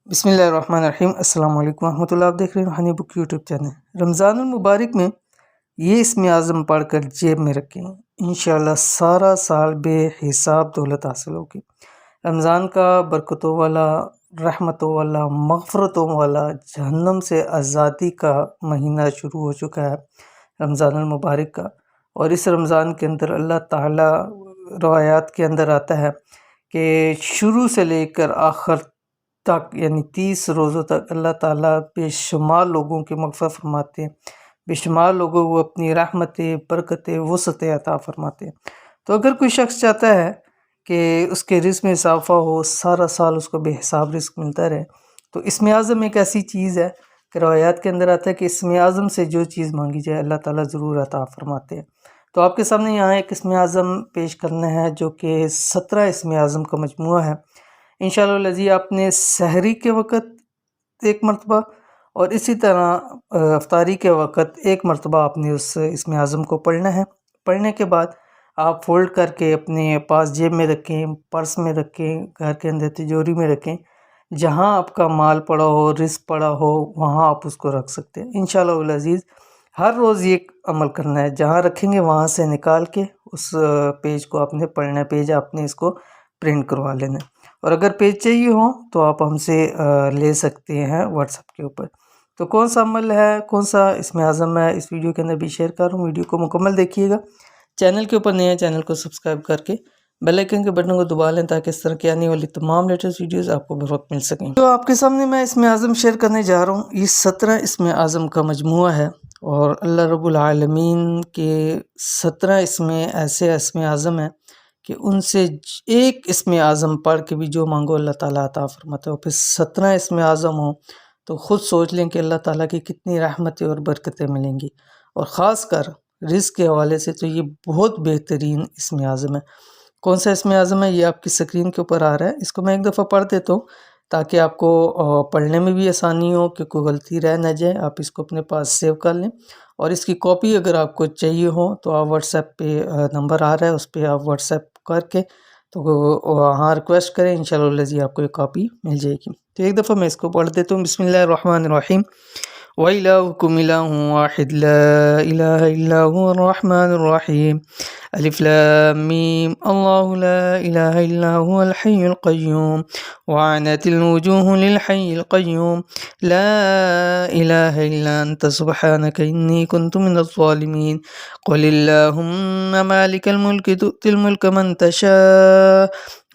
بسم اللہ الرحمن الرحیم۔ السلام علیکم ورحمۃ اللہ۔ آپ دیکھ رہے ہیں روحانی بک یوٹیوب چینل۔ رمضان المبارک میں یہ اسم اعظم پڑھ کر جیب میں رکھیں، انشاءاللہ سارا سال بے حساب دولت حاصل ہوگی۔ رمضان کا برکتوں والا، رحمتوں والا، مغفرتوں والا، جہنم سے آزادی کا مہینہ شروع ہو چکا ہے، رمضان المبارک کا۔ اور اس رمضان کے اندر اللہ تعالیٰ روایات کے اندر آتا ہے کہ شروع سے لے کر آخر تک، یعنی 30 روزوں تک اللہ تعالیٰ بے شمار لوگوں کی مغفرت فرماتے ہیں، بے شمار لوگوں کو اپنی رحمتیں، برکتیں، وسعتیں عطا فرماتے ہیں۔ تو اگر کوئی شخص چاہتا ہے کہ اس کے رزق میں اضافہ ہو، سارا سال اس کو بے حساب رزق ملتا رہے، تو اسم اعظم ایک ایسی چیز ہے کہ روایات کے اندر آتا ہے کہ اسم اعظم سے جو چیز مانگی جائے اللہ تعالیٰ ضرور عطا فرماتے ہیں۔ تو آپ کے سامنے یہاں ایک اسم اعظم پیش کرنا ہے جو کہ 17 اسم اعظم کا مجموعہ ہے۔ انشاءاللہ العزیز آپ نے سحری کے وقت ایک مرتبہ اور اسی طرح افطاری کے وقت ایک مرتبہ آپ نے اس اسم اعظم کو پڑھنا ہے۔ پڑھنے کے بعد آپ فولڈ کر کے اپنے پاس جیب میں رکھیں، پرس میں رکھیں، گھر کے اندر تجوری میں رکھیں، جہاں آپ کا مال پڑا ہو، رزق پڑا ہو، وہاں آپ اس کو رکھ سکتے ہیں۔ انشاءاللہ العزیز ہر روز یہ عمل کرنا ہے، جہاں رکھیں گے وہاں سے نکال کے اس پیج کو آپ نے پڑھنا ہے، پیج آپ نے اس کو پرنٹ کروا لینا ہے۔ اور اگر پیج چاہیے ہو تو آپ ہم سے لے سکتے ہیں واٹس ایپ کے اوپر۔ تو کون سا عمل ہے، کون سا اسم اعظم ہے، اس ویڈیو کے اندر بھی شیئر کر رہا ہوں۔ ویڈیو کو مکمل دیکھیے گا۔ چینل کے اوپر نئے ہیں، چینل کو سبسکرائب کر کے بیل آئیکن کے بٹن کو دبا لیں تاکہ اس طرح کی آنے والی تمام لیٹسٹ ویڈیوز آپ کو بر وقت مل سکیں۔ تو آپ کے سامنے میں اسم اعظم شیئر کرنے جا رہا ہوں۔ یہ 17 اسم اعظم کا مجموعہ ہے، اور اللہ رب العالمین کے 17 ایسے اسم اعظم ہیں کہ ان سے ایک اسم اعظم پڑھ کے بھی جو مانگو اللہ تعالیٰ عطا فرماتا ہے۔ اور پھر 17 اسم اعظم ہوں تو خود سوچ لیں کہ اللہ تعالیٰ کی کتنی رحمتیں اور برکتیں ملیں گی۔ اور خاص کر رزق کے حوالے سے تو یہ بہت بہترین اسم اعظم ہے۔ کون سا اسم اعظم ہے، یہ آپ کی اسکرین کے اوپر آ رہا ہے۔ اس کو میں ایک دفعہ پڑھ دیتا ہوں تاکہ آپ کو پڑھنے میں بھی آسانی ہو، کہ کوئی غلطی رہ نہ جائے۔ آپ اس کو اپنے پاس سیو کر لیں، اور اس کی کاپی اگر آپ کو چاہیے ہو تو آپ واٹس ایپ پہ نمبر آ رہا ہے، اس پہ آپ واٹس ایپ کر کے تو وہاں ریکویسٹ کریں، انشاءاللہ العزیز آپ کو ایک کاپی مل جائے گی۔ تو ایک دفعہ میں اس کو پڑھ دیتا ہوں۔ بسم اللہ الرحمن الرحیم۔ وَإِلَٰهُكُمْ إِلَٰهٌ وَاحِدٌ لَا إِلَٰهَ إِلَّا هُوَ الرَّحْمَٰنُ الرَّحِيمُ ألف لام میم اللہ لا الہ الا هو الحی القیوم وعنت الوجوہ للحی القیوم لا الہ الا انت سبحانک انی کنت من الظالمین قل اللہم مالک الملک تؤتی الملک من تشاء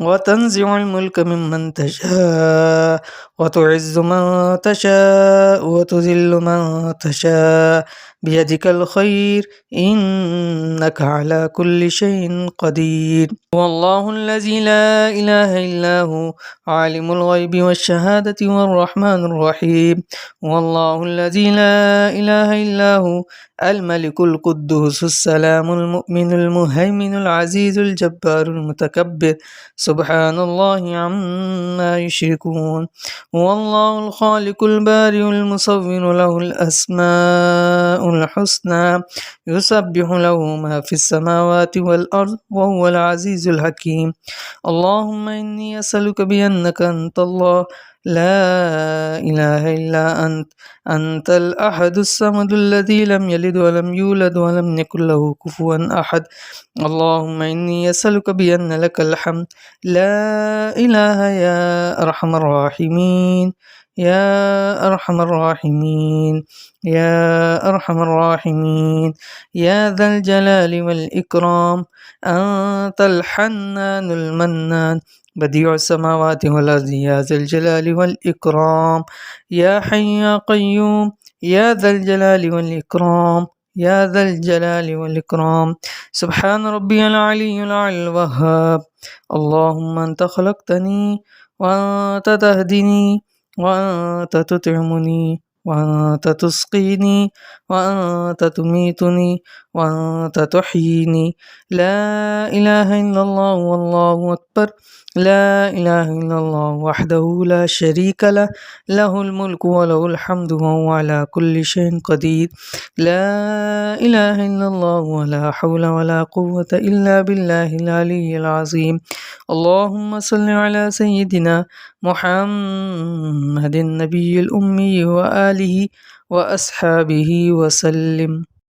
وتنزع الملک ممن تشاء وتعز من تشاء وتذل من تشاء بیدک الخیر انک علی کل شیء قدیر واللہ الذی لا الہ الا هو عالم الغیب والشہادۃ والرحمن الرحیم واللہ الذی لا الہ الا هو الملک القدوس السلام المؤمن المہیمن العزیز الجبار المتکبر سبحان اللہ عما یشرکون واللہ الخالق البارئ المصور له الاسماء الحسنى يسبح له ما في السماوات والأرض وهو العزيز الحكيم اللهم إني أسألك بأنك أنت الله لا إله إلا أنت الأحد الصمد الذي لم يلد ولم يولد ولم يكن له كفوا أحد اللهم إني أسألك بأن لك الحمد لا إله يا أرحم الراحمين يا أرحم الراحمين يا أرحم الراحمين يا ذا الجلال والإكرام أنت الحنان المنان بديع السماوات والأرض يا ذا الجلال والإكرام يا حي يا قيوم يا ذا الجلال والإكرام يا ذا الجلال والإكرام سبحان ربي العلي الأعلى الوهاب اللهم أنت خلقتني وأنت تهدني وأنت تطعمني وأنت تسقيني وأنت تميتني وأنت تحييني لا إله إلا الله والله أكبر لا إله إلا الله وحده لا شريك له له الملك وله الحمد وهو على كل شيء قدير لا إله إلا الله ولا حول ولا قوة إلا بالله العلي العظيم اللهم صل على سيدنا محمد النبي الأمي وآله وأصحابه وسلم.